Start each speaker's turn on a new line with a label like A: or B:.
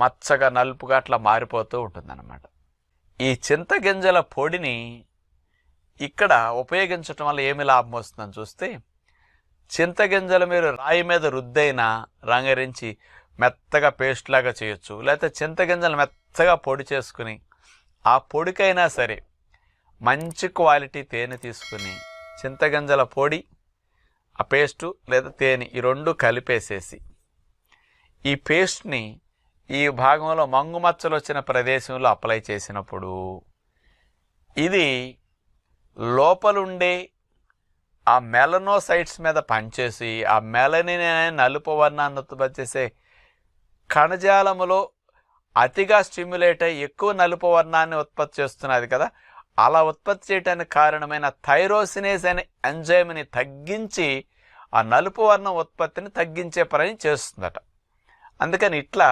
A: మచ్చగా నలుపుగా అట్లా మారిపోతూ ఉంటుందన్నమాట. ఈ చింతగింజల పొడిని ఇక్కడ ఉపయోగించటం వల్ల ఏమి లాభం వస్తుందని చూస్తే, చింతగింజలు మీరు రాయి మీద రుద్దైనా రంగరించి మెత్తగా పేస్ట్ లాగా చేయొచ్చు. లేకపోతే చింతగింజలు మెత్తగా పొడి చేసుకుని ఆ పొడికైనా సరే మంచి క్వాలిటీ తేనె తీసుకుని చింతగింజల పొడి, ఆ పేస్టు లేదా తేనె ఈ రెండు కలిపేసేసి ఈ పేస్ట్ని ఈ భాగంలో మంగుమచ్చలు వచ్చిన ప్రదేశంలో అప్లై చేసినప్పుడు ఇది లోపలుండే ఆ మెలనోసైట్స్ మీద పనిచేసి ఆ మెలనిన్ అనే నలుపు వర్ణాన్ని ఉత్పత్తి చేసే కణజాలములో అతిగా స్టిమ్యులేట్ అయ్యి ఎక్కువ నలుపు వర్ణాన్ని ఉత్పత్తి చేస్తున్నది కదా, అలా ఉత్పత్తి చేయడానికి కారణమైన థైరోసినేస్ అనే ఎంజైమ్ని తగ్గించి ఆ నలుపు వర్ణం ఉత్పత్తిని తగ్గించే పని చేస్తుందట. అందుకని ఇట్లా